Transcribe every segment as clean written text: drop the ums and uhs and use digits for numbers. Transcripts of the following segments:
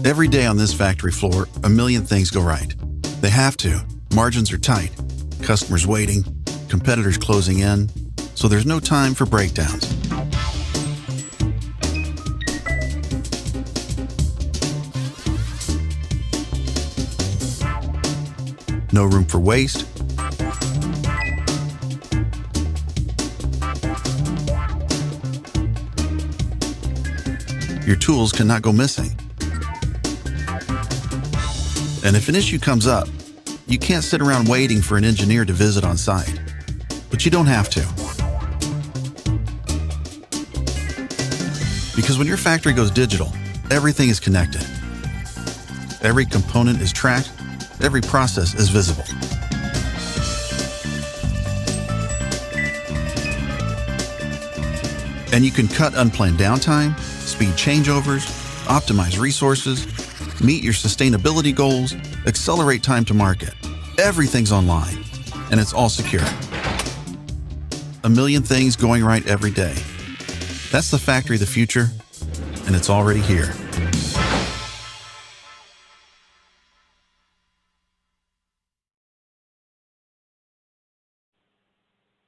Every day on this factory floor, a million things go right. They have to. Margins are tight, customers waiting, competitors closing in, so there's no time for breakdowns. No room for waste. Your tools cannot go missing. And if an issue comes up, you can't sit around waiting for an engineer to visit on site. But you don't have to. Because when your factory goes digital, everything is connected. Every component is tracked, every process is visible. And you can cut unplanned downtime, speed changeovers, optimize resources, meet your sustainability goals, accelerate time to market. Everything's online, and it's all secure. A million things going right every day. That's the factory of the future, and it's already here.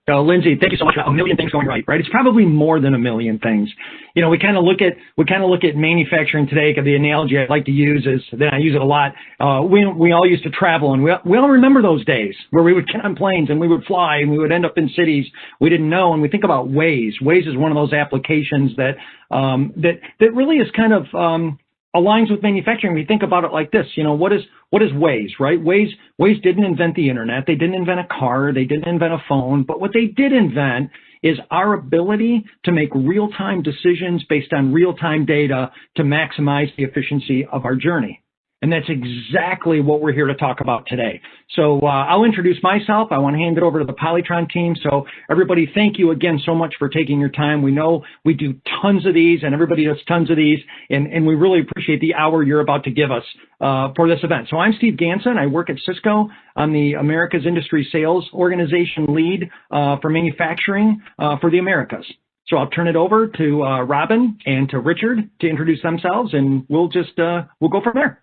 So, Lindsay, thank you so much. A million things going right? It's probably more than a million things. You know, we kind of look at manufacturing today. The analogy I like to use is, then I use it a lot. We all used to travel, and we all remember those days where we would get on planes and we would fly and we would end up in cities we didn't know. And we think about Waze. Waze is one of those applications that really is kind of aligns with manufacturing. We think about it like this. You know, what is Waze, right? Waze didn't invent the internet. They didn't invent a car. They didn't invent a phone. But what they did invent is our ability to make real-time decisions based on real-time data to maximize the efficiency of our journey. And that's exactly what we're here to talk about today. So I'll introduce myself. I want to hand it over to the Polytron team. So everybody, thank you again so much for taking your time. We know we do tons of these, and everybody does tons of these, and we really appreciate the hour you're about to give us for this event. So I'm Steve Gansen. I work at Cisco. I'm the Americas Industry Sales Organization lead for manufacturing for the Americas. So I'll turn it over to Robin and to Richard to introduce themselves, and we'll go from there.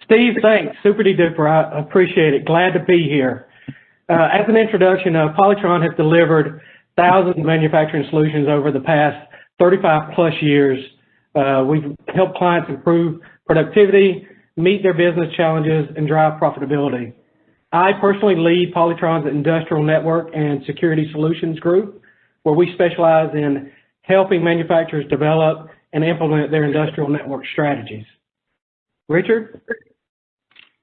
Steve, thanks. Super duper. I appreciate it. Glad to be here. As an introduction, Polytron has delivered thousands of manufacturing solutions over the past 35 plus years. We've helped clients improve productivity, meet their business challenges, and drive profitability. I personally lead Polytron's Industrial Network and Security Solutions Group, where we specialize in helping manufacturers develop and implement their industrial network strategies. Richard?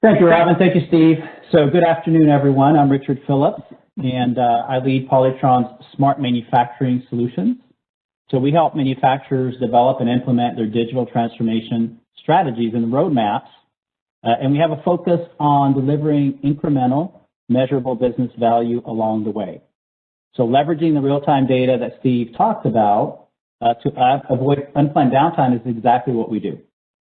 Thank you, Robin. Thank you, Steve. So good afternoon, everyone. I'm Richard Phillips, and I lead Polytron's Smart Manufacturing Solutions. So we help manufacturers develop and implement their digital transformation strategies and roadmaps, and we have a focus on delivering incremental, measurable business value along the way. So leveraging the real-time data that Steve talked about to avoid unplanned downtime is exactly what we do.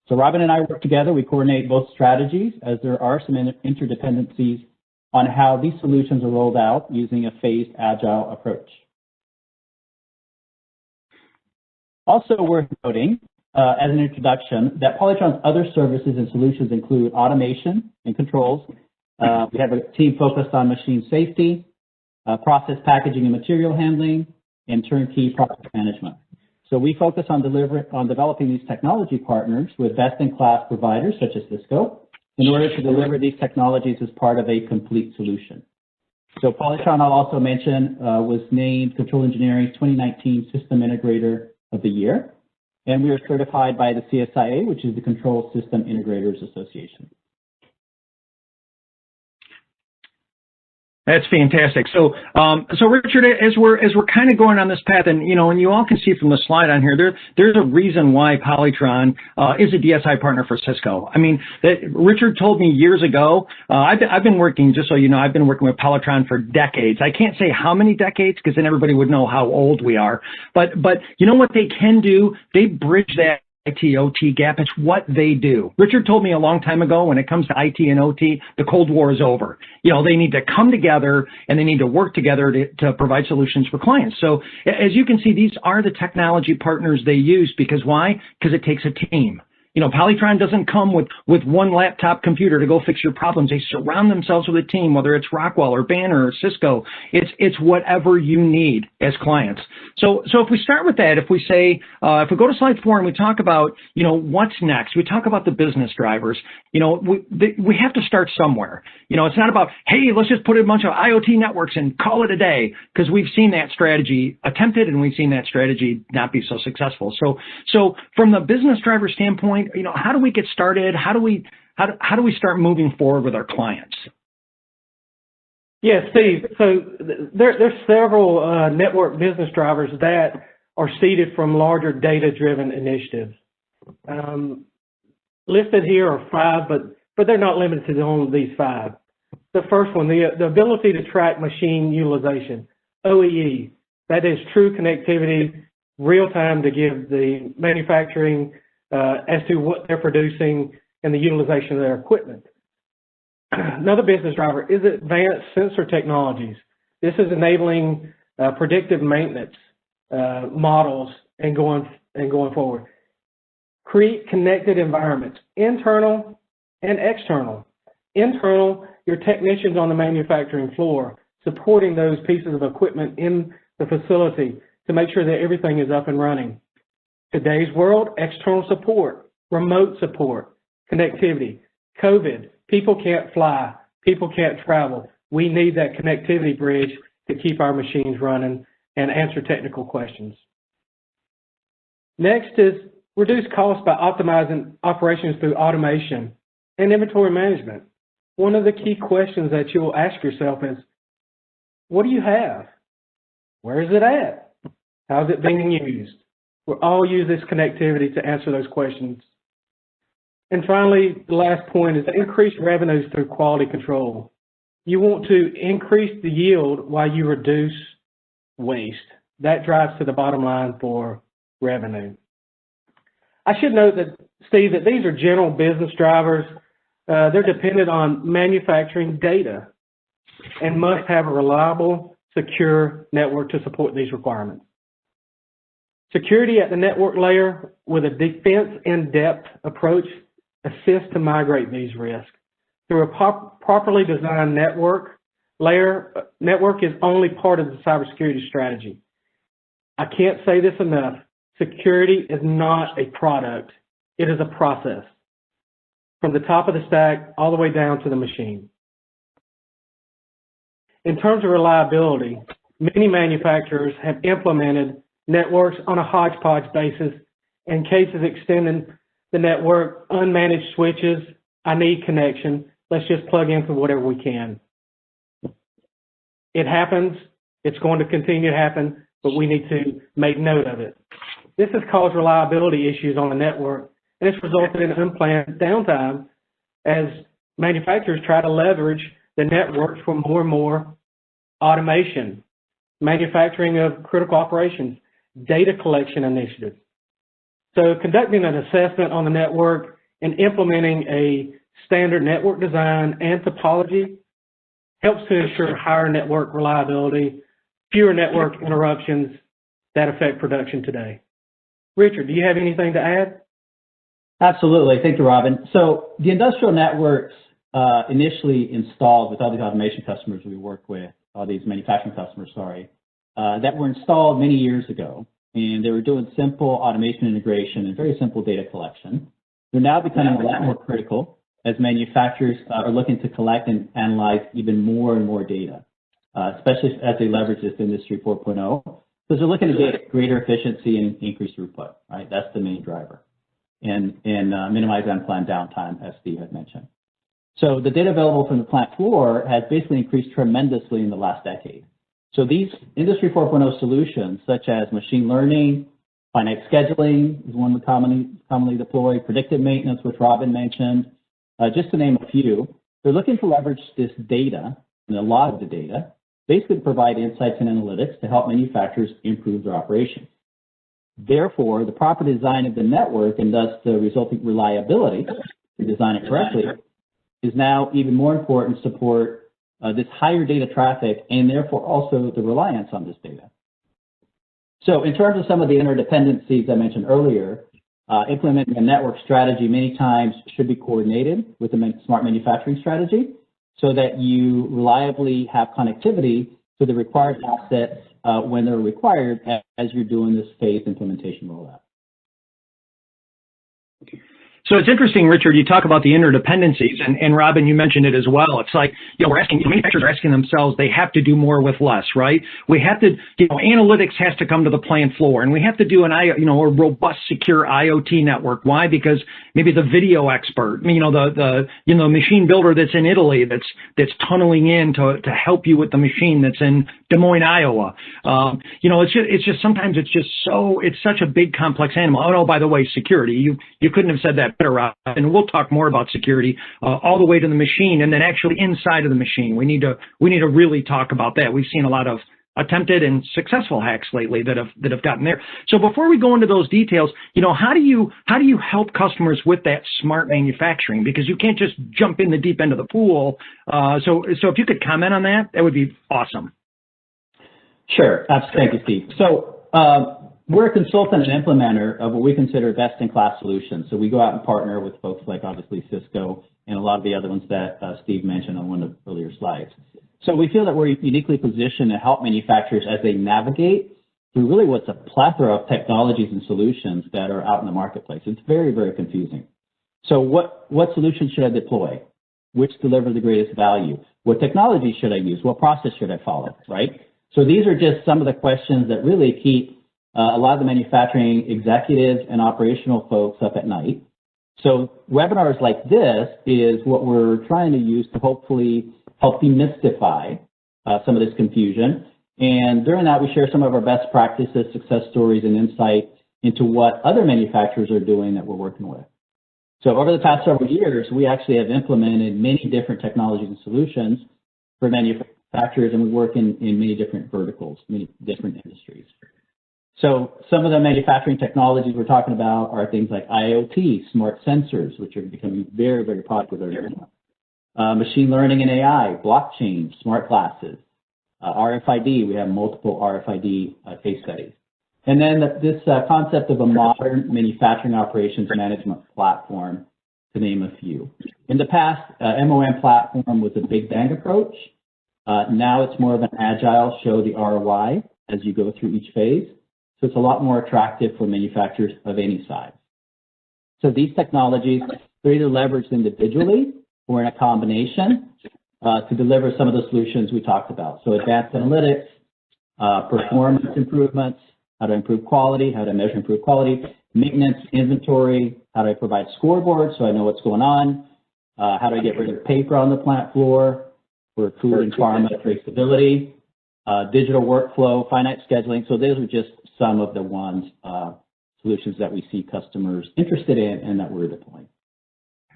So Robin and I work together. We coordinate both strategies, as there are some interdependencies on how these solutions are rolled out using a phased agile approach. Also worth noting, as an introduction, that Polytron's other services and solutions include automation and controls. We have a team focused on machine safety, process packaging and material handling, and turnkey project management. So we focus on developing these technology partners with best-in-class providers such as Cisco in order to deliver these technologies as part of a complete solution. So Polytron, I'll also mention, was named Control Engineering's 2019 System Integrator of the Year, and we are certified by the CSIA, which is the Control System Integrators Association. That's fantastic. So, Richard, as we're kind of going on this path, and you all can see from the slide on here, there's a reason why Polytron is a DSI partner for Cisco. I mean, Richard told me years ago. I've been working, just so you know, I've been working with Polytron for decades. I can't say how many decades because then everybody would know how old we are. But you know what they can do? They bridge that IT, OT gap. It's what they do. Richard told me a long time ago, when it comes to IT and OT, the Cold War is over. They need to come together and they need to work together to provide solutions for clients. So as you can see, these are the technology partners they use. Because why? Because it takes a team. Polytron doesn't come with one laptop computer to go fix your problems. They surround themselves with a team, whether it's Rockwell or Banner or Cisco. It's whatever you need as clients. So if we start with that, if we say, if we go to slide 4 and we talk about, what's next, we talk about the business drivers, we have to start somewhere. It's not about, hey, let's just put a bunch of IoT networks and call it a day, because we've seen that strategy attempted and we've seen that strategy not be so successful. So from the business driver standpoint, how do we get started? How do we start moving forward with our clients? Yeah, Steve. So there's several network business drivers that are seeded from larger data-driven initiatives. Listed here are 5, but they're not limited to only these 5. The first one, the ability to track machine utilization, OEE. That is true connectivity, real time, to give the manufacturing as to what they're producing and the utilization of their equipment. Another business driver is advanced sensor technologies. This is enabling predictive maintenance models and going forward. Create connected environments, internal and external. Internal, your technicians on the manufacturing floor supporting those pieces of equipment in the facility to make sure that everything is up and running. Today's world, external support, remote support, connectivity. COVID, people can't fly, people can't travel. We need that connectivity bridge to keep our machines running and answer technical questions. Next is reduce costs by optimizing operations through automation and inventory management. One of the key questions that you'll ask yourself is, what do you have? Where is it at? How's it being used? We'll all use this connectivity to answer those questions. And finally, the last point is increase revenues through quality control. You want to increase the yield while you reduce waste. That drives to the bottom line for revenue. I should note that, Steve, that these are general business drivers. They're dependent on manufacturing data and must have a reliable, secure network to support these requirements. Security at the network layer with a defense in-depth approach assists to migrate these risks. Through a properly designed network layer, network is only part of the cybersecurity strategy. I can't say this enough. Security is not a product. It is a process. From the top of the stack all the way down to the machine. In terms of reliability, many manufacturers have implemented networks on a hodgepodge basis, in cases extending the network, unmanaged switches. I need connection. Let's just plug into whatever we can. It happens. It's going to continue to happen, but we need to make note of it. This has caused reliability issues on the network, and it's resulted in unplanned downtime as manufacturers try to leverage the networks for more and more automation, manufacturing of critical operations, data collection initiatives. So conducting an assessment on the network and implementing a standard network design and topology helps to ensure higher network reliability, fewer network interruptions that affect production today. Richard, do you have anything to add? Absolutely. Thank you, Robin. So the industrial networks initially installed with all these automation customers we work with, all these manufacturing customers, that were installed many years ago, and they were doing simple automation integration and very simple data collection. They're now becoming a lot more critical as manufacturers are looking to collect and analyze even more and more data, especially as they leverage this Industry 4.0, because they're looking to get greater efficiency and increase throughput, right? That's the main driver. And minimize unplanned downtime, as Steve had mentioned. So the data available from the plant floor has basically increased tremendously in the last decade. So these Industry 4.0 solutions, such as machine learning, finite scheduling is one we commonly deploy, predictive maintenance, which Robin mentioned, just to name a few, they're looking to leverage this data, and a lot of the data, basically to provide insights and analytics to help manufacturers improve their operations. Therefore, the proper design of the network and thus the resulting reliability to design it correctly is now even more important to support this higher data traffic and therefore also the reliance on this data. So in terms of some of the interdependencies I mentioned earlier, implementing a network strategy many times should be coordinated with a smart manufacturing strategy so that you reliably have connectivity to the required assets when they're required as you're doing this phased implementation rollout. So it's interesting, Richard, you talk about the interdependencies, and Robin, you mentioned it as well. It's like, manufacturers are asking themselves, they have to do more with less, right? We have to, analytics has to come to the plant floor, and we have to do a robust, secure IoT network. Why? Because maybe the video expert, the machine builder that's in Italy that's tunneling in to help you with the machine that's in Des Moines, Iowa. It's such a big, complex animal. Oh, no, by the way, security. You couldn't have said that better, Rob. And we'll talk more about security all the way to the machine and then actually inside of the machine. We need to really talk about that. We've seen a lot of attempted and successful hacks lately that have gotten there. So before we go into those details, how do you help customers with that smart manufacturing? Because you can't just jump in the deep end of the pool. So if you could comment on that, that would be awesome. Sure. Thank you, Steve. So we're a consultant and implementer of what we consider best-in-class solutions. So we go out and partner with folks like obviously Cisco and a lot of the other ones that Steve mentioned on one of the earlier slides. So we feel that we're uniquely positioned to help manufacturers as they navigate through really what's a plethora of technologies and solutions that are out in the marketplace. It's very, very confusing. So what solutions should I deploy? Which deliver the greatest value? What technology should I use? What process should I follow, right? So these are just some of the questions that really keep a lot of the manufacturing executives and operational folks up at night. So webinars like this is what we're trying to use to hopefully help demystify some of this confusion. And during that, we share some of our best practices, success stories, and insight into what other manufacturers are doing that we're working with. So over the past several years, we actually have implemented many different technologies and solutions for manufacturers, and we work in many different verticals, many different industries. So some of the manufacturing technologies we're talking about are things like IoT, smart sensors, which are becoming very, very popular now. Machine learning and AI, blockchain, smart glasses, RFID. We have multiple RFID case studies. And then this concept of a modern manufacturing operations management platform, to name a few. In the past, MOM platform was a big bang approach. Now it's more of an agile, show the ROI as you go through each phase. So it's a lot more attractive for manufacturers of any size. So these technologies, they're either leveraged individually or in a combination to deliver some of the solutions we talked about. So advanced analytics, performance improvements, how to improve quality, how to measure improved quality, maintenance, inventory, how do I provide scoreboards so I know what's going on, how do I get rid of paper on the plant floor for food and pharma traceability, digital workflow, finite scheduling. So those are just some of the solutions that we see customers interested in and that we're deploying.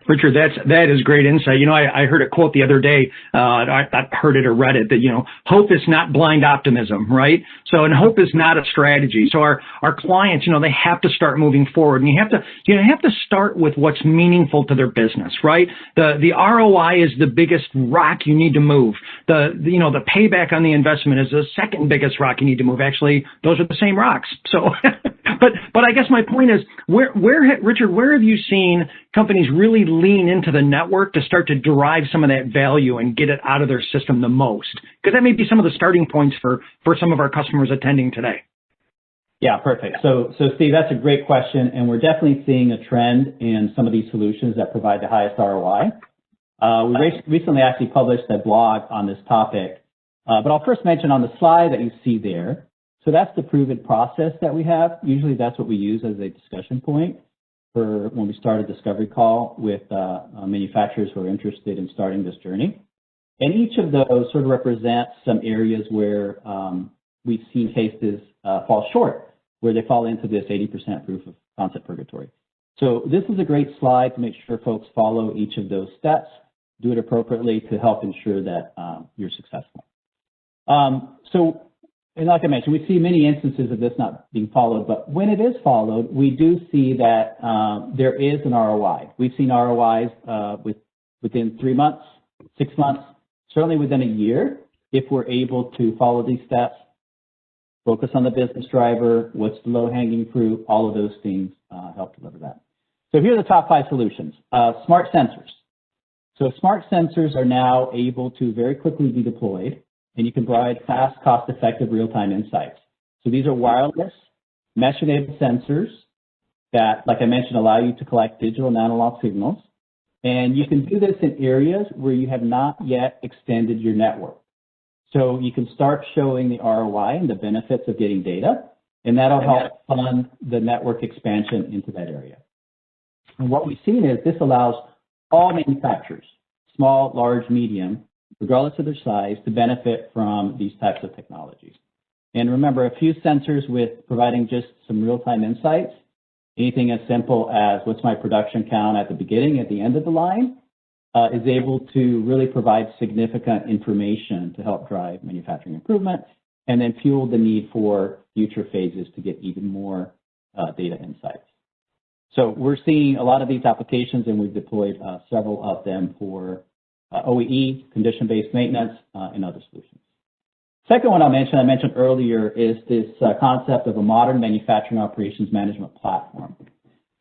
Richard, that is great insight. I heard a quote the other day. I heard it or read it that, hope is not blind optimism, right? So, and hope is not a strategy. So our clients, they have to start moving forward, and you have to start with what's meaningful to their business, right? The ROI is the biggest rock you need to move. The payback on the investment is the second biggest rock you need to move. Actually, those are the same rocks. So, but I guess my point is, Richard, where have you seen companies really lean into the network to start to derive some of that value and get it out of their system the most? Because that may be some of the starting points for some of our customers attending today. Yeah, perfect. So Steve, that's a great question, and we're definitely seeing a trend in some of these solutions that provide the highest ROI. We recently actually published a blog on this topic, but I'll first mention on the slide that you see there. So that's the proven process that we have. Usually that's what we use as a discussion point for when we start a discovery call with manufacturers who are interested in starting this journey. And each of those sort of represents some areas where we've seen cases fall short, where they fall into this 80% proof of concept purgatory. So this is a great slide to make sure folks follow each of those steps, do it appropriately to help ensure that you're successful. So And like I mentioned, we see many instances of this not being followed, but when it is followed, we do see that there is an ROI. We've seen ROIs within 3 months, 6 months, certainly within a year, if we're able to follow these steps, focus on the business driver, what's the low-hanging fruit, all of those things help deliver that. So here are the top 5 solutions. Smart sensors. So smart sensors are now able to very quickly be deployed, and you can provide fast, cost-effective, real-time insights. So these are wireless, mesh-enabled sensors that, like I mentioned, allow you to collect digital and analog signals. And you can do this in areas where you have not yet extended your network. So you can start showing the ROI and the benefits of getting data, and that'll help fund the network expansion into that area. And what we've seen is this allows all manufacturers, small, large, medium, regardless of their size, to benefit from these types of technologies. And remember, a few sensors with providing just some real-time insights, anything as simple as what's my production count at the beginning, at the end of the line, is able to really provide significant information to help drive manufacturing improvement and then fuel the need for future phases to get even more data insights. So we're seeing a lot of these applications, and we've deployed several of them for OEE, condition-based maintenance, and other solutions. Second one I mentioned earlier, is this concept of a modern manufacturing operations management platform.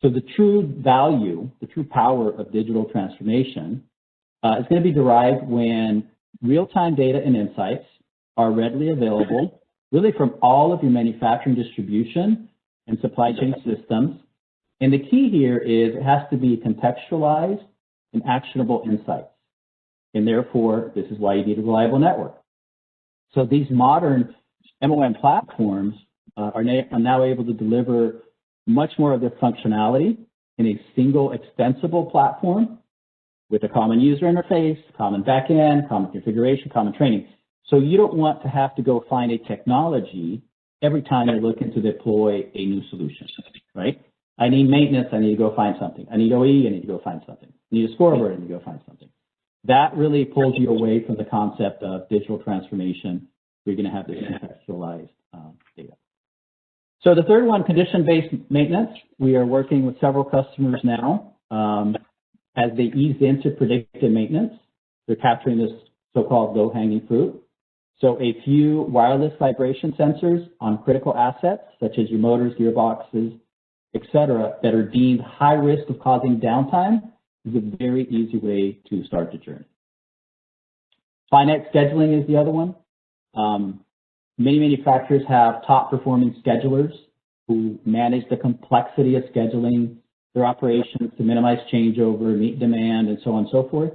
So the true value, the true power of digital transformation is going to be derived when real-time data and insights are readily available, really from all of your manufacturing, distribution, and supply chain systems. And the key here is it has to be contextualized and actionable insights. And therefore, this is why you need a reliable network. So these modern MOM platforms are now able to deliver much more of their functionality in a single extensible platform with a common user interface, common backend, common configuration, common training. So you don't want to have to go find a technology every time you're looking to deploy a new solution, right? I need maintenance, I need to go find something. I need OE, I need to go find something. I need a scoreboard, I need to go find something. That really pulls you away from the concept of digital transformation. You're going to have this contextualized data. So the third one, condition-based maintenance. We are working with several customers now as they ease into predictive maintenance. They're capturing this so-called low-hanging fruit. So a few wireless vibration sensors on critical assets, such as your motors, gearboxes, et cetera, that are deemed high risk of causing downtime, is a very easy way to start the journey. Finite scheduling is the other one. Many manufacturers have top performing schedulers who manage the complexity of scheduling their operations to minimize changeover, meet demand, and so on and so forth.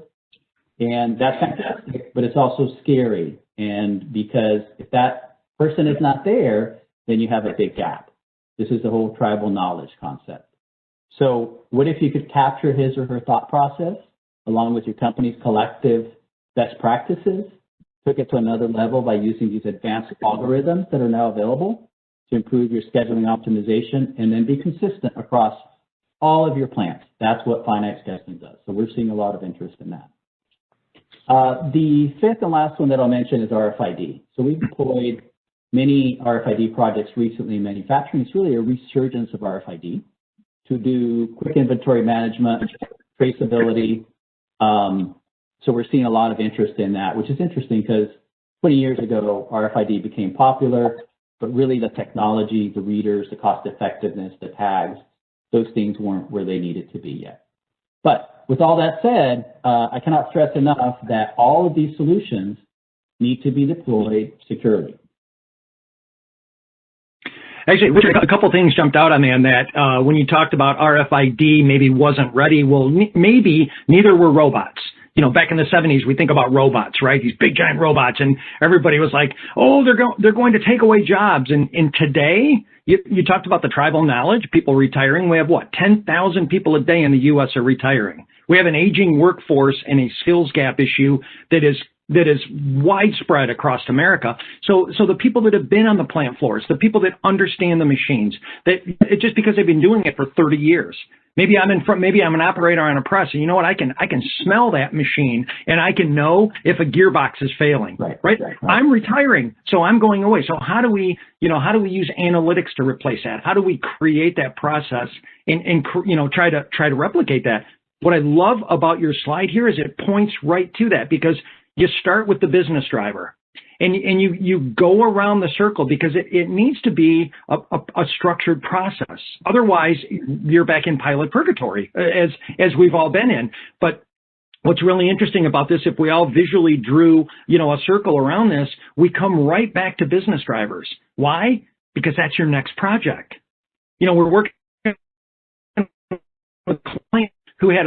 And that's fantastic, but it's also scary. And because if that person is not there, then you have a big gap. This is the whole tribal knowledge concept. So what if you could capture his or her thought process along with your company's collective best practices, took it to another level by using these advanced algorithms that are now available to improve your scheduling optimization and then be consistent across all of your plants. That's what finite scheduling does. So we're seeing a lot of interest in that. The fifth and last one that I'll mention is RFID. So we've deployed many RFID projects recently in manufacturing. It's really a resurgence of RFID to do quick inventory management, traceability. So we're seeing a lot of interest in that, which is interesting because 20 years ago, RFID became popular, but really the technology, the readers, the cost effectiveness, the tags, those things weren't where they needed to be yet. But with all that said, I cannot stress enough that all of these solutions need to be deployed securely. Actually, Richard, a couple things jumped out on me on that. When you talked about RFID maybe wasn't ready, well, maybe neither were robots. You know, back in the 70s, we think about robots, right? These big giant robots, and everybody was like, oh, they're going to take away jobs. And today, you talked about the tribal knowledge, people retiring. We have what, 10,000 people a day in the U.S. are retiring. We have an aging workforce and a skills gap issue that is widespread across America. So the people that have been on the plant floors, the people that understand the machines, that just because they've been doing it for 30 years, Maybe I'm in front, maybe I'm an operator on a press, and you know what? I can smell that machine, and I can know if a gearbox is failing, right? I'm retiring, so I'm going away. So how do we use analytics to replace that? How do we create that process and try to replicate that? What I love about your slide here is it points right to that, because you start with the business driver. And you go around the circle, because it needs to be a structured process. Otherwise, you're back in pilot purgatory, as we've all been in. But what's really interesting about this, if we all visually drew, a circle around this, we come right back to business drivers. Why? Because that's your next project. We're working with clients who had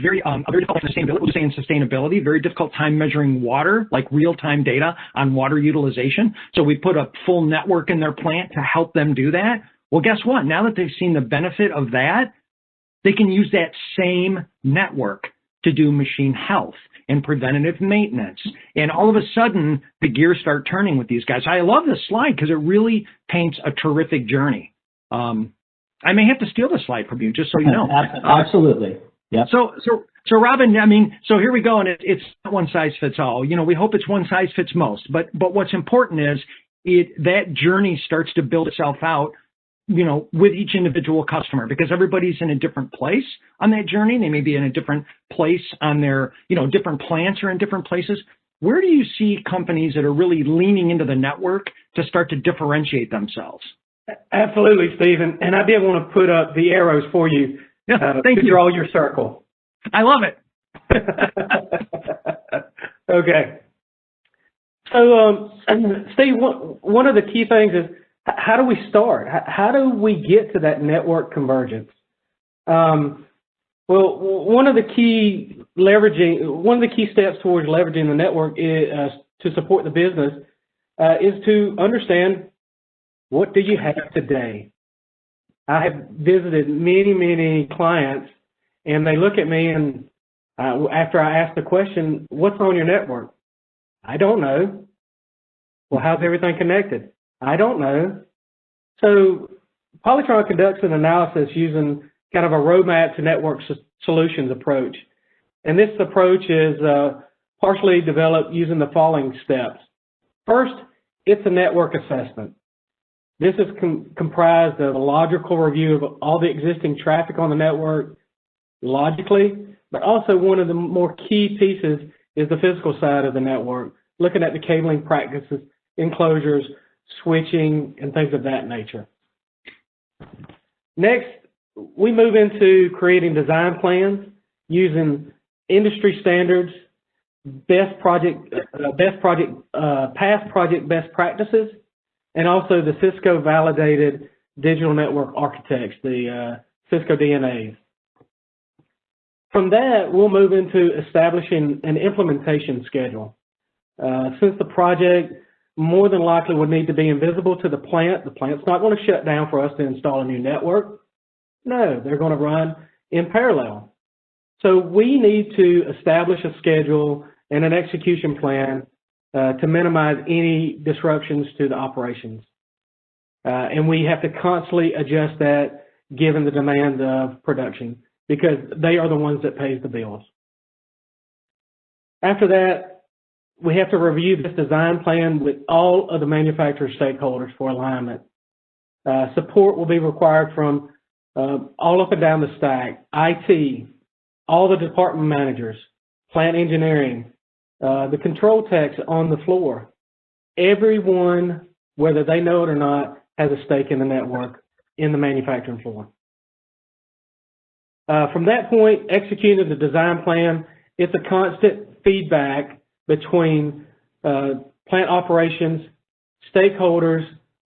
very difficult sustainability, very difficult time measuring water, like real-time data on water utilization. So we put a full network in their plant to help them do that. Well, guess what? Now that they've seen the benefit of that, they can use that same network to do machine health and preventative maintenance. And all of a sudden, the gears start turning with these guys. I love this slide because it really paints a terrific journey. I may have to steal the slide from you, just so you know. Absolutely. Yeah. So Robin, so here we go, and it's not one size fits all. We hope it's one size fits most, but what's important is that journey starts to build itself out, with each individual customer, because everybody's in a different place on that journey. They may be in a different place on their, different plants are in different places. Where do you see companies that are really leaning into the network to start to differentiate themselves? Absolutely, Steve, and I did want to put up the arrows for you. Thank you. Draw your circle. I love it. Okay. So, Steve, one of the key things is, how do we start? How do we get to that network convergence? Well, one of the key steps towards leveraging the network is, to support the business is to understand, what do you have today? I have visited many clients, and they look at me, and after I ask the question, what's on your network? I don't know. Well, how's everything connected? I don't know. So Polytron conducts an analysis using kind of a roadmap to network solutions approach. And this approach is partially developed using the following steps. First, it's a network assessment. This is comprised of a logical review of all the existing traffic on the network logically, but also one of the more key pieces is the physical side of the network, looking at the cabling practices, enclosures, switching, and things of that nature. Next, we move into creating design plans using industry standards, past project best practices, and also the Cisco validated digital network architects, the Cisco DNAs. From that, we'll move into establishing an implementation schedule. Since the project more than likely would need to be invisible to the plant's not going to shut down for us to install a new network. No, they're going to run in parallel. So we need to establish a schedule and an execution plan to minimize any disruptions to the operations. And we have to constantly adjust that given the demands of production, because they are the ones that pays the bills. After that, we have to review this design plan with all of the manufacturer stakeholders for alignment. Support will be required from all up and down the stack, IT, all the department managers, plant engineering, the control techs on the floor. Everyone, whether they know it or not, has a stake in the network in the manufacturing floor. From that point, executing the design plan, it's a constant feedback between plant operations, stakeholders,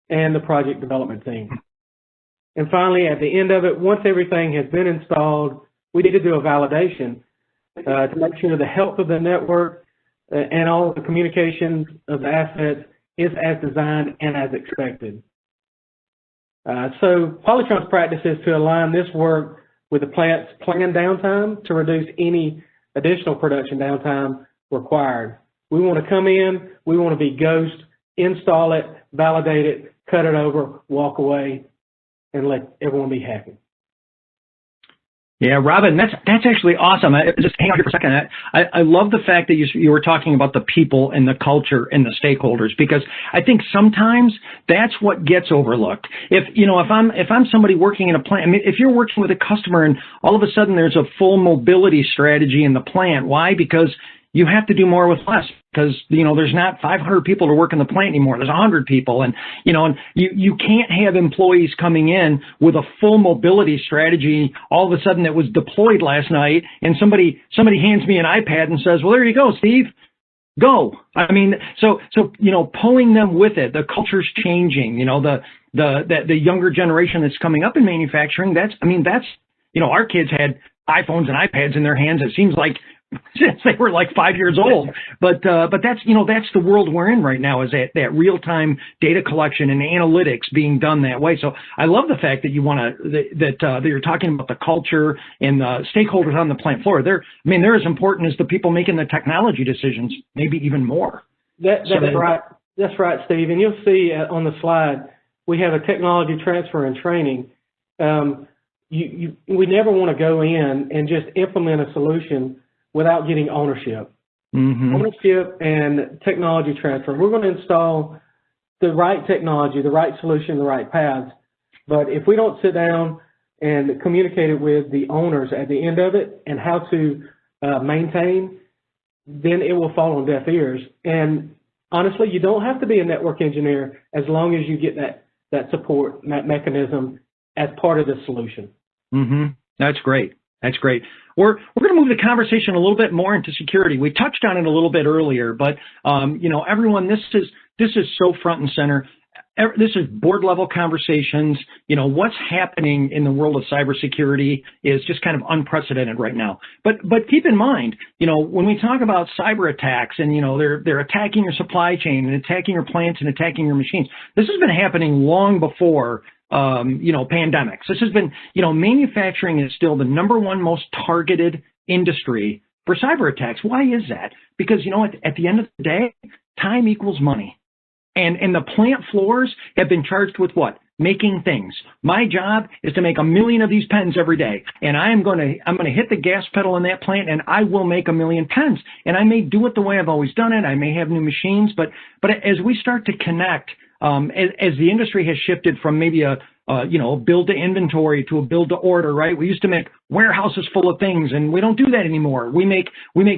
and the project development team. And finally, at the end of it, once everything has been installed, we need to do a validation to make sure the health of the network and all the communications of the assets is as designed and as expected. So Polytron's practice is to align this work with the plant's planned downtime to reduce any additional production downtime required. We want to come in, we want to be ghost, install it, validate it, cut it over, walk away, and let everyone be happy. Yeah, Robin, that's actually awesome. Just hang on here for a second. I love the fact that you were talking about the people and the culture and the stakeholders, because I think sometimes that's what gets overlooked. If I'm somebody working in a plant, I mean, if you're working with a customer and all of a sudden there's a full mobility strategy in the plant, why? Because you have to do more with less, because, there's not 500 people to work in the plant anymore. There's 100 people. And, you can't have employees coming in with a full mobility strategy all of a sudden that was deployed last night. And somebody hands me an iPad and says, well, there you go, Steve, go. I mean, so, pulling them with it, the culture's changing, the younger generation that's coming up in manufacturing. That's, our kids had iPhones and iPads in their hands. It seems like since they were like 5 years old, but that's the world we're in right now, is that real time data collection and analytics being done that way. So I love the fact that you want to that you're talking about the culture and the stakeholders on the plant floor. They're as important as the people making the technology decisions, maybe even more. That's right. That's right, Steve. And you'll see on the slide we have a technology transfer and training. We never want to go in and just implement a solution without getting ownership. Mm-hmm. Ownership and technology transfer. We're going to install the right technology, the right solution, the right paths. But if we don't sit down and communicate it with the owners at the end of it and how to maintain, then it will fall on deaf ears. And honestly, you don't have to be a network engineer as long as you get that support mechanism as part of the solution. Mm-hmm. That's great. That's great. We're going to move the conversation a little bit more into security. We touched on it a little bit earlier, but everyone, this is so front and center. This is board level conversations. What's happening in the world of cybersecurity is just kind of unprecedented right now. But keep in mind, when we talk about cyber attacks and they're attacking your supply chain and attacking your plants and attacking your machines, this has been happening long before pandemics. This has been, manufacturing is still the #1 most targeted industry for cyber attacks. Why is that? Because, at the end of the day, time equals money. And the plant floors have been charged with what? Making things. My job is to make 1 million of these pens every day. And I'm going to hit the gas pedal in that plant and I will make 1 million pens. And I may do it the way I've always done it. I may have new machines, but as we start to connect, as the industry has shifted from maybe a build to inventory to a build to order, right? We used to make warehouses full of things, and we don't do that anymore. We make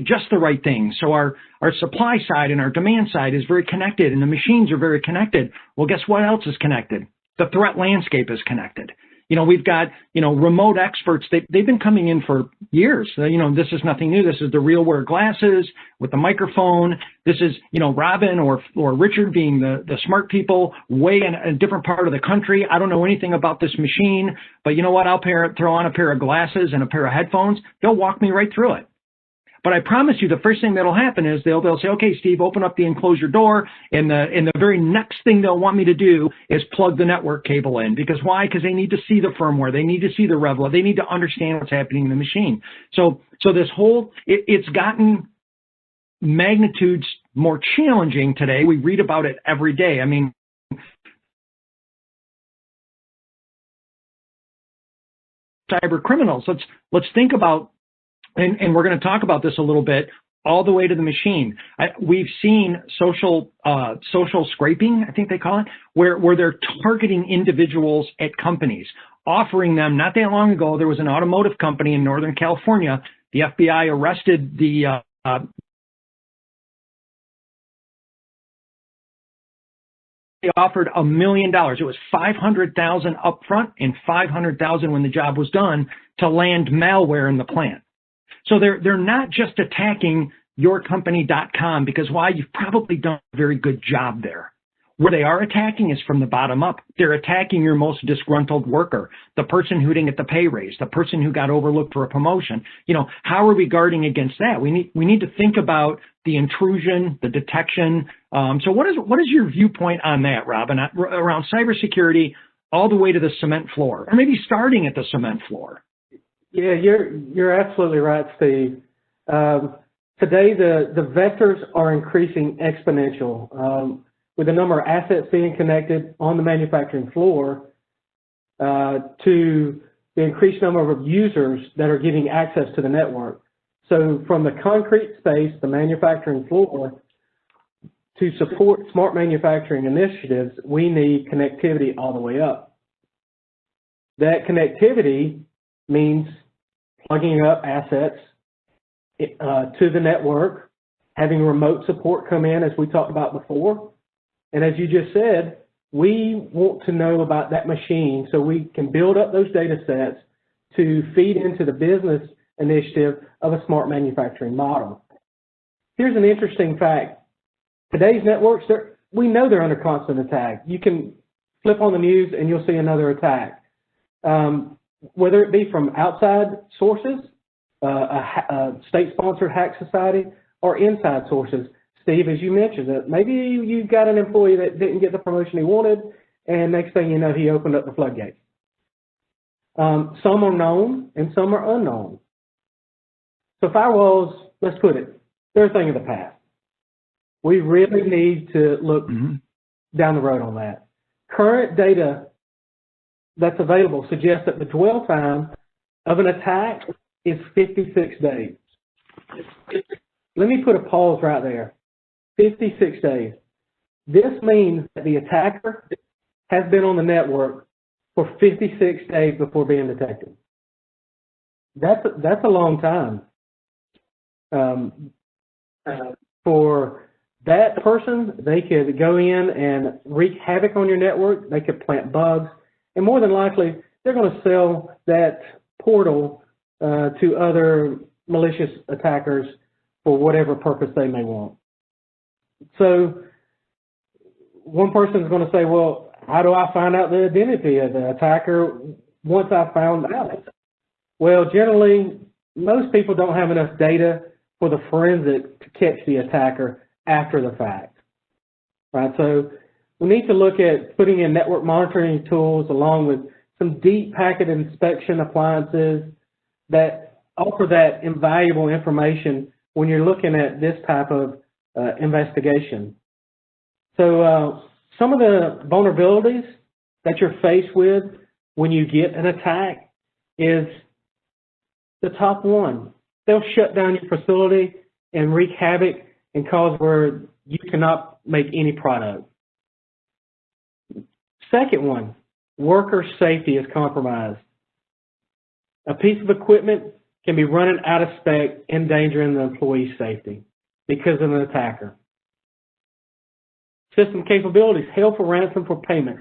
just the right things. So our supply side and our demand side is very connected, and the machines are very connected. Well, guess what else is connected? The threat landscape is connected. We've got, remote experts. They've been coming in for years. This is nothing new. This is the RealWear glasses with the microphone. This is, Robin or Richard being the smart people way in a different part of the country. I don't know anything about this machine, but you know what? I'll throw on a pair of glasses and a pair of headphones. They'll walk me right through it. But I promise you, the first thing that'll happen is they'll say, okay, Steve, open up the enclosure door. And the very next thing they'll want me to do is plug the network cable in. Because why? Because they need to see the firmware. They need to see the Revla. They need to understand what's happening in the machine. So this whole, it's gotten magnitudes more challenging today. We read about it every day. I mean, cyber criminals. Let's think about, and we're going to talk about this a little bit, all the way to the machine. We've seen social scraping, I think they call it, where they're targeting individuals at companies, offering them. Not that long ago, there was an automotive company in Northern California. The FBI arrested the they offered $1 million. It was $500,000 up front and $500,000 when the job was done to land malware in the plant. So they're not just attacking yourcompany.com, because why? You've probably done a very good job there. Where they are attacking is from the bottom up. They're attacking your most disgruntled worker, the person who didn't get the pay raise, the person who got overlooked for a promotion. How are we guarding against that? We need to think about the intrusion, the detection. So what is your viewpoint on that, Robin, around cybersecurity all the way to the cement floor, or maybe starting at the cement floor? Yeah, you're absolutely right, Steve. Today, the vectors are increasing exponential with the number of assets being connected on the manufacturing floor to the increased number of users that are getting access to the network. So from the concrete space, the manufacturing floor, to support smart manufacturing initiatives, we need connectivity all the way up. That connectivity means plugging up assets to the network, having remote support come in, as we talked about before. And as you just said, we want to know about that machine so we can build up those data sets to feed into the business initiative of a smart manufacturing model. Here's an interesting fact. Today's networks, we know they're under constant attack. You can flip on the news and you'll see another attack. Whether it be from outside sources, a state-sponsored hack society, or inside sources. Steve, as you mentioned, that maybe you got an employee that didn't get the promotion he wanted, and next thing you know, he opened up the floodgates. Some are known, and some are unknown. So firewalls, let's put it, they're a thing of the past. We really need to look down the road on that. Current data that's available suggests that the dwell time of an attack is 56 days. Let me put a pause right there. 56 days. This means that the attacker has been on the network for 56 days before being detected. That's a long time. For that person, they could go in and wreak havoc on your network. They could plant bugs. And more than likely, they're going to sell that portal to other malicious attackers for whatever purpose they may want. So one person is going to say, well, how do I find out the identity of the attacker once I found out? Well, generally, most people don't have enough data for the forensic to catch the attacker after the fact, right? So we need to look at putting in network monitoring tools along with some deep packet inspection appliances that offer that invaluable information when you're looking at this type of investigation. So some of the vulnerabilities that you're faced with when you get an attack is the top one. They'll shut down your facility and wreak havoc and cause where you cannot make any product. Second one, worker safety is compromised. A piece of equipment can be running out of spec, endangering the employee's safety because of an attacker. System capabilities, held for ransom for payment,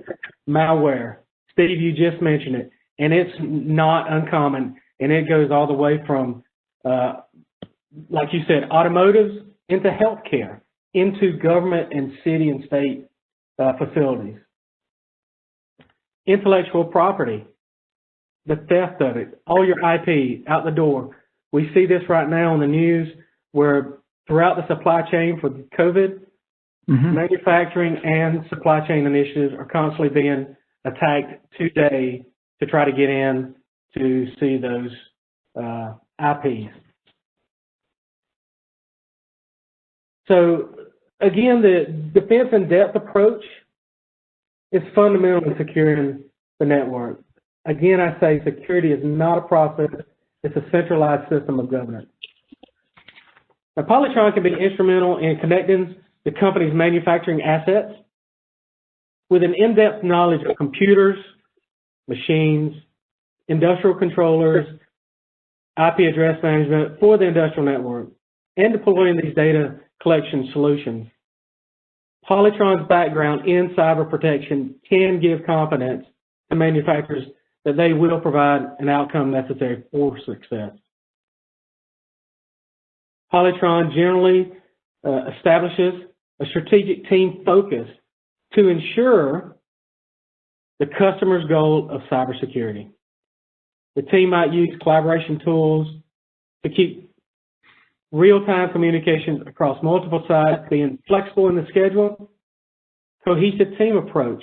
malware. Steve, you just mentioned it, and it's not uncommon, and it goes all the way from, like you said, automotives into healthcare, into government and city and state facilities. Intellectual property, the theft of it, all your IP out the door. We see this right now on the news where throughout the supply chain for COVID, manufacturing and supply chain initiatives are constantly being attacked today to try to get in to see those IPs. So again, the defense in depth approach is fundamental in securing the network. Again, I say security is not a process, it's a centralized system of governance. Now, Polytron can be instrumental in connecting the company's manufacturing assets with an in-depth knowledge of computers, machines, industrial controllers, IP address management for the industrial network, and deploying these data collection solutions. Polytron's background in cyber protection can give confidence to manufacturers that they will provide an outcome necessary for success. Polytron generally establishes a strategic team focus to ensure the customer's goal of cybersecurity. The team might use collaboration tools to keep real-time communications across multiple sites, being flexible in the schedule, cohesive team approach.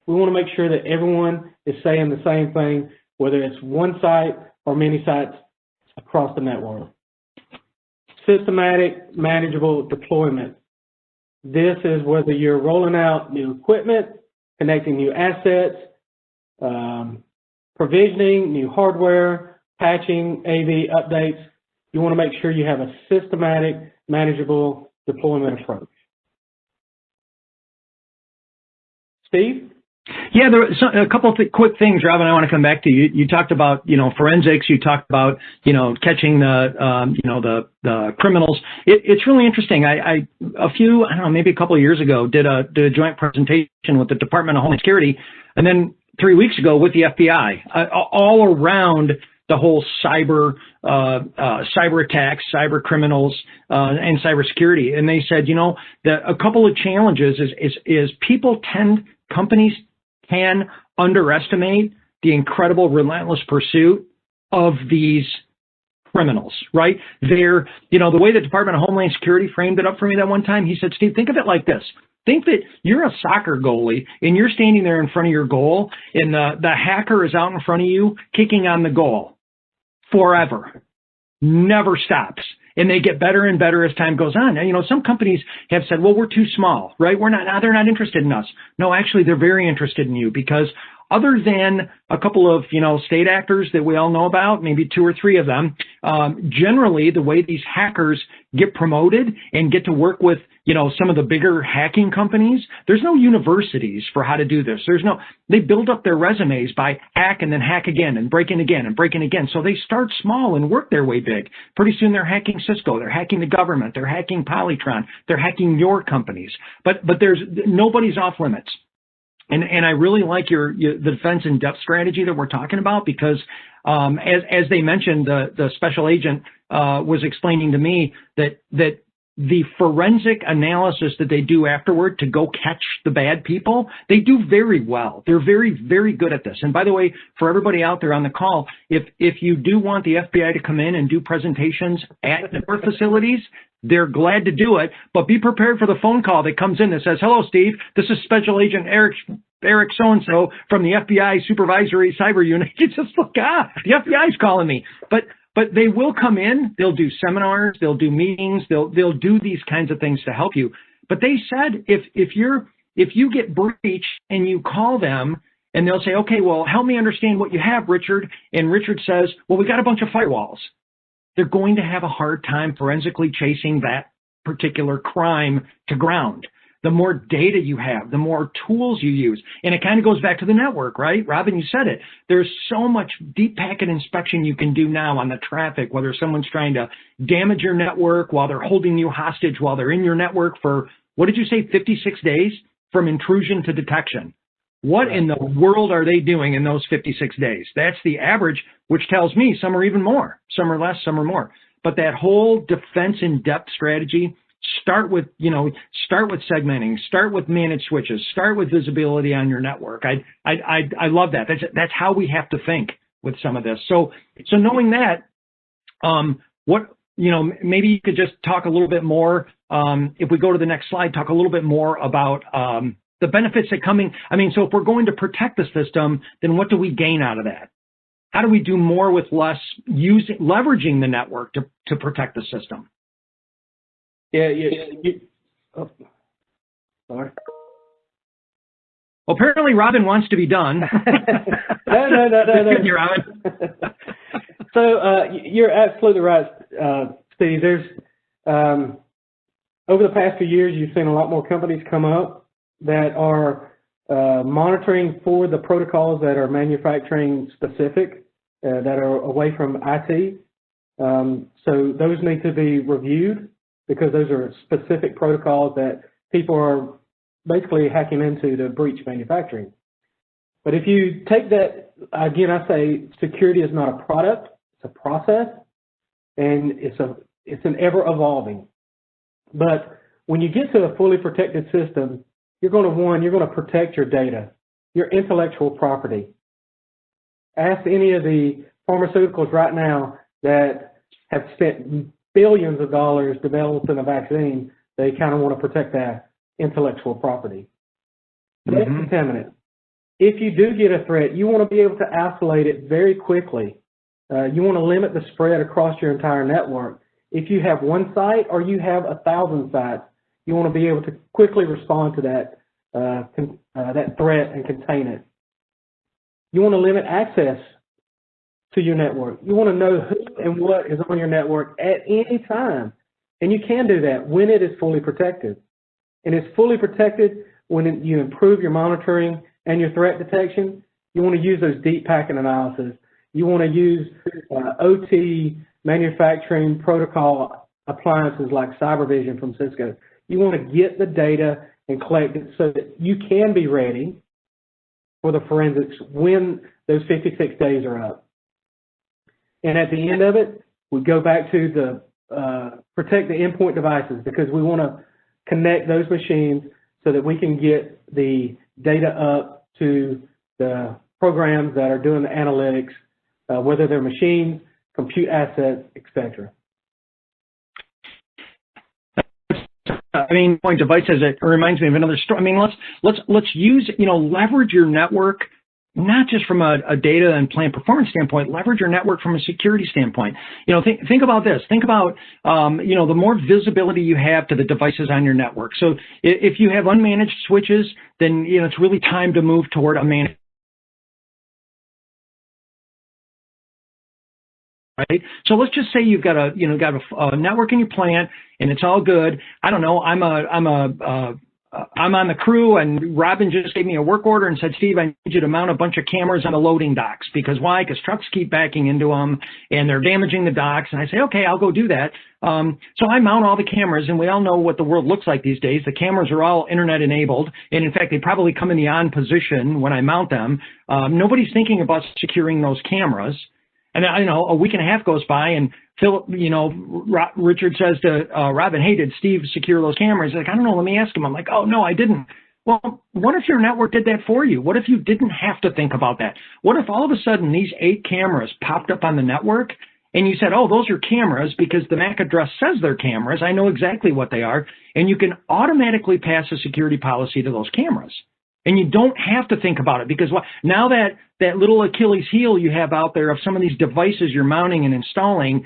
We want to make sure that everyone is saying the same thing, whether it's one site or many sites across the network. Systematic, manageable deployment. This is whether you're rolling out new equipment, connecting new assets, provisioning, new hardware, patching, AV updates. You want to make sure you have a systematic, manageable deployment approach. Steve? Yeah, there are a couple of quick things, Robin, I want to come back to. You talked about, forensics. You talked about, catching the criminals. It's really interesting. I don't know, maybe a couple of years ago, did a joint presentation with the Department of Homeland Security, and then 3 weeks ago with the FBI, all around the whole cyber attacks, cyber criminals, and cybersecurity. And they said, that a couple of challenges is companies can underestimate the incredible relentless pursuit of these criminals, right? They're, the way the Department of Homeland Security framed it up for me that one time, he said, Steve, think of it like this. Think that you're a soccer goalie and you're standing there in front of your goal and the hacker is out in front of you kicking on the goal forever. Never stops. And they get better and better as time goes on. And, some companies have said, well, we're too small, right? They're not interested in us. No, actually, they're very interested in you because other than a couple of, state actors that we all know about, maybe 2 or 3 of them, generally the way these hackers get promoted and get to work with, some of the bigger hacking companies, there's no universities for how to do this. They build up their resumes by hack and then hack again and break in again and break in again. So they start small and work their way big. Pretty soon they're hacking Cisco, they're hacking the government, they're hacking Polytron, they're hacking your companies. But nobody's off limits. And I really like the defense in depth strategy that we're talking about because as they mentioned, the special agent was explaining to me that the forensic analysis that they do afterward to go catch the bad people, they do very well. They're very, very good at this. And by the way, for everybody out there on the call, if you do want the FBI to come in and do presentations at your facilities, they're glad to do it, but be prepared for the phone call that comes in that says, hello, Steve, this is Special Agent Eric so-and-so from the FBI Supervisory Cyber Unit. You just look, the FBI's calling me. But they will come in, they'll do seminars, they'll do meetings, they'll do these kinds of things to help you. But they said if you get breached and you call them and they'll say, okay, well, help me understand what you have, Richard. And Richard says, well, we got a bunch of firewalls. They're going to have a hard time forensically chasing that particular crime to ground. The more data you have, the more tools you use. And it kind of goes back to the network, right? Robin, you said it. There's so much deep packet inspection you can do now on the traffic, whether someone's trying to damage your network while they're holding you hostage while they're in your network for, what did you say, 56 days from intrusion to detection. What in the world are they doing in those 56 days? That's the average, which tells me some are even more. Some are less, some are more. But that whole defense in depth strategy, start with segmenting, start with managed switches, start with visibility on your network. I love that. That's how we have to think with some of this. So knowing that, maybe you could just talk a little bit more. If we go to the next slide, talk a little bit more about the benefits that coming. So if we're going to protect the system, then what do we gain out of that? How do we do more with less, leveraging the network to protect the system? Oh, sorry. Well, apparently Robin wants to be done. No. You're Robin. So you're absolutely right, Steve. There's over the past few years, you've seen a lot more companies come up that are monitoring for the protocols that are manufacturing specific, that are away from IT. So those need to be reviewed, because those are specific protocols that people are basically hacking into to breach manufacturing. But if you take that, again, I say security is not a product, it's a process, and it's an ever evolving. But when you get to a fully protected system, you're going to protect your data, your intellectual property. Ask any of the pharmaceuticals right now that have spent billions of dollars developing a vaccine, they kind of want to protect that intellectual property. That's contaminant. If you do get a threat, you want to be able to isolate it very quickly. You want to limit the spread across your entire network. If you have one site or you have 1,000 sites, you want to be able to quickly respond to that threat and contain it. You want to limit access to your network. You want to know who and what is on your network at any time. And you can do that when it is fully protected. And it's fully protected when you improve your monitoring and your threat detection. You want to use those deep packet analysis. You want to use OT manufacturing protocol appliances like CyberVision from Cisco. You want to get the data and collect it so that you can be ready for the forensics when those 56 days are up. And at the end of it, we go back to the protect the endpoint devices, because we want to connect those machines so that we can get the data up to the programs that are doing the analytics, whether they're machines, compute assets, etc. I mean, point devices, it reminds me of another story. I mean, let's use, leverage your network, not just from a data and plant performance standpoint, leverage your network from a security standpoint. Think about this. Think about, the more visibility you have to the devices on your network. So if you have unmanaged switches, then, it's really time to move toward a managed. Right? So let's just say you've got a network in your plant and it's all good. I don't know. I'm on the crew, and Robin just gave me a work order and said, Steve, I need you to mount a bunch of cameras on the loading docks. Because why? Because trucks keep backing into them and they're damaging the docks. And I say, okay, I'll go do that. So I mount all the cameras, and we all know what the world looks like these days. The cameras are all internet enabled. And in fact, they probably come in the on position when I mount them. Nobody's thinking about securing those cameras. And a week and a half goes by, and Philip, Richard says to Robin, hey, did Steve secure those cameras? He's like, I don't know, let me ask him. I'm like, oh, no, I didn't. Well, what if your network did that for you? What if you didn't have to think about that? What if all of a sudden these 8 cameras popped up on the network, and you said, oh, those are cameras because the MAC address says they're cameras. I know exactly what they are. And you can automatically pass a security policy to those cameras. And you don't have to think about it, because now that little Achilles heel you have out there of some of these devices you're mounting and installing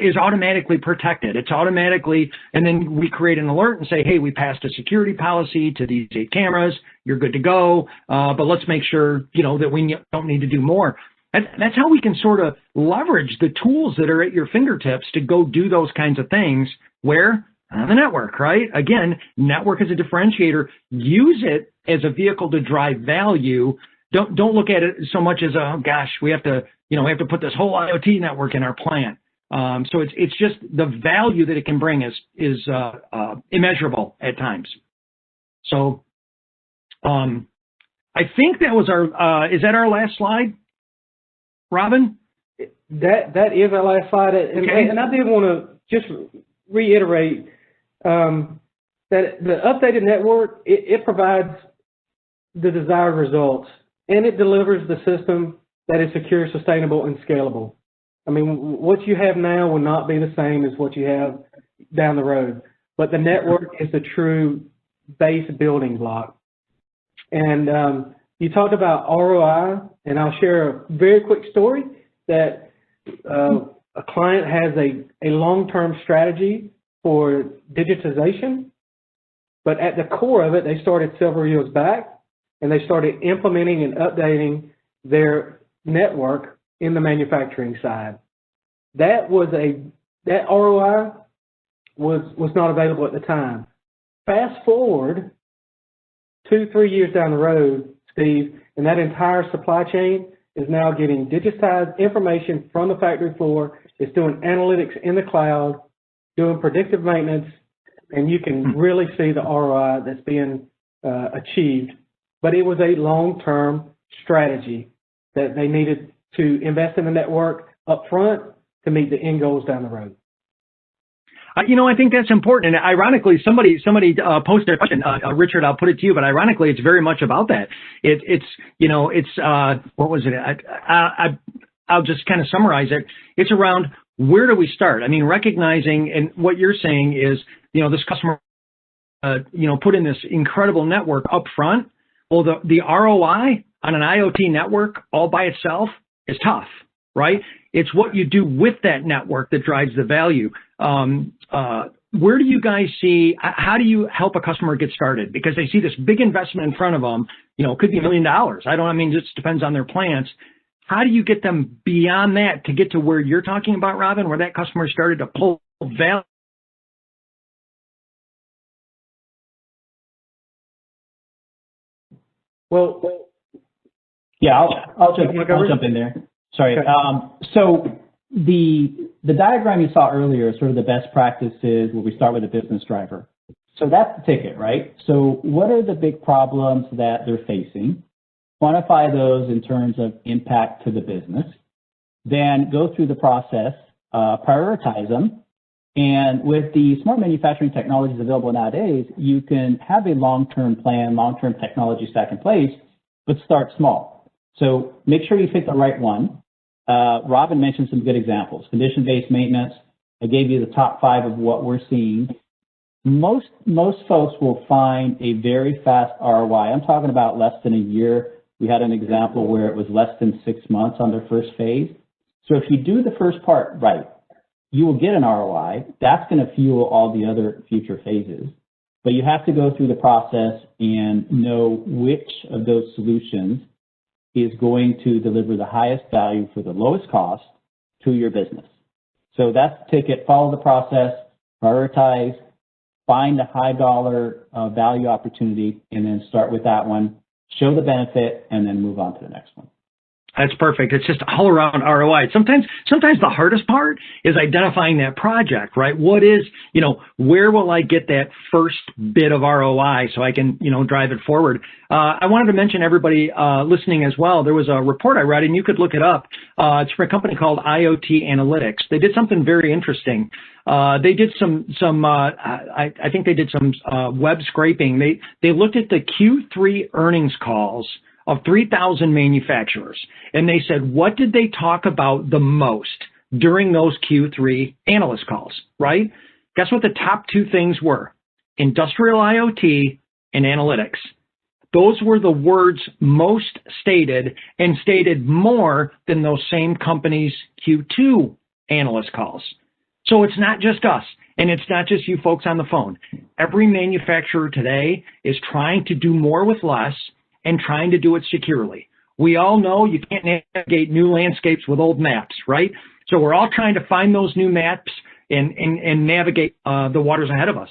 is automatically protected. It's automatically, and then we create an alert and say, hey, we passed a security policy to these 8 cameras. You're good to go. But let's make sure, that we don't need to do more. That's how we can sort of leverage the tools that are at your fingertips to go do those kinds of things where on the network, right? Again, network is a differentiator. Use it as a vehicle to drive value. Don't look at it so much as oh gosh, we have to put this whole IoT network in our plant. So it's just the value that it can bring is immeasurable at times. So I think that was is that our last slide, Robin? That is our last slide, Okay. And I did want to just reiterate that the updated network, it provides the desired results, and it delivers the system that is secure, sustainable, and scalable. I mean, what you have now will not be the same as what you have down the road, but the network is the true base building block. And you talked about ROI, and I'll share a very quick story that a client has a long-term strategy for digitization, but at the core of it, they started several years back, and they started implementing and updating their network in the manufacturing side. That ROI was not available at the time. Fast forward 2-3 years down the road, Steve, and that entire supply chain is now getting digitized information from the factory floor. It's doing analytics in the cloud, doing predictive maintenance, and you can really see the ROI that's being achieved. But it was a long-term strategy that they needed to invest in the network up front to meet the end goals down the road. I think that's important. And ironically, somebody posted a question, Richard, I'll put it to you, but ironically, it's very much about that. What was it? I'll just kind of summarize it. It's around where do we start? I mean, recognizing, and what you're saying is, this customer, put in this incredible network up front. Well, the ROI on an IoT network all by itself is tough, right? It's what you do with that network that drives the value. where do you guys see, how do you help a customer get started? Because they see this big investment in front of them, you know, it could be $1 million. It just depends on their plans. How do you get them beyond that to get to where you're talking about, Robin, where that customer started to pull value? Well, yeah, I'll jump in there. Sorry. Okay. So the diagram you saw earlier is sort of the best practices where we start with a business driver. So that's the ticket, right? So what are the big problems that they're facing? Quantify those in terms of impact to the business. Then go through the process, prioritize them. And with the smart manufacturing technologies available nowadays, you can have a long-term plan, long-term technology stack in place, but start small. So make sure you pick the right one. Robin mentioned some good examples. Condition-based maintenance. I gave you the top 5 of what we're seeing. Most folks will find a very fast ROI. I'm talking about less than a year. We had an example where it was less than 6 months on their first phase. So if you do the first part right, you will get an ROI. That's going to fuel all the other future phases. But you have to go through the process and know which of those solutions is going to deliver the highest value for the lowest cost to your business. So that's the ticket. Follow the process, prioritize, find a high dollar value opportunity, and then start with that one, show the benefit, and then move on to the next one. That's perfect. It's just all around ROI. Sometimes the hardest part is identifying that project, right? What is, where will I get that first bit of ROI so I can, drive it forward? I wanted to mention everybody listening as well. There was a report I read, and you could look it up. It's from a company called IoT Analytics. They did something very interesting. They did I think they did some web scraping. They looked at the Q3 earnings calls of 3,000 manufacturers. And they said, what did they talk about the most during those Q3 analyst calls, right? Guess what the top 2 things were? Industrial IoT and analytics. Those were the words most stated and stated more than those same companies' Q2 analyst calls. So it's not just us, and it's not just you folks on the phone. Every manufacturer today is trying to do more with less and trying to do it securely. We all know you can't navigate new landscapes with old maps, right? So we're all trying to find those new maps and navigate the waters ahead of us.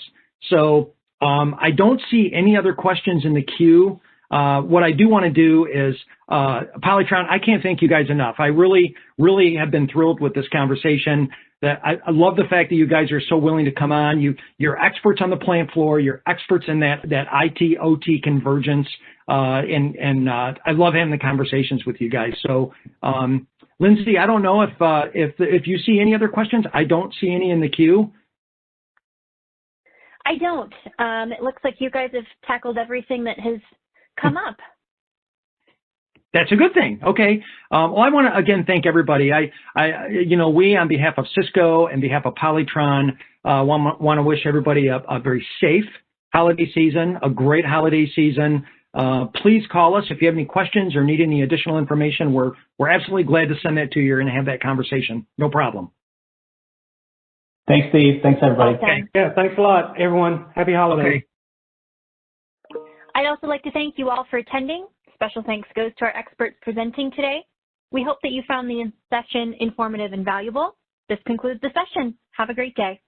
So I don't see any other questions in the queue. What I do want to do is, Polytron, I can't thank you guys enough. I really, really have been thrilled with this conversation. That I love the fact that you guys are so willing to come on. You're experts on the plant floor. You're experts in that IT OT convergence. And I love having the conversations with you guys. So, Lindsay, I don't know if you see any other questions. I don't see any in the queue. I don't. It looks like you guys have tackled everything that has come up. That's a good thing. Okay. Well, I want to again thank everybody. We on behalf of Cisco and behalf of Polytron want to wish everybody a very safe holiday season, a great holiday season. Please call us if you have any questions or need any additional information. We're absolutely glad to send that to you and have that conversation. No problem. Thanks, Steve. Thanks, everybody. Awesome. Okay. yeah, thanks a lot, everyone. Happy holidays. Okay. I'd also like to thank you all for attending. Special thanks goes to our experts presenting today. We hope that you found the session informative and valuable. This concludes the session. Have a great day.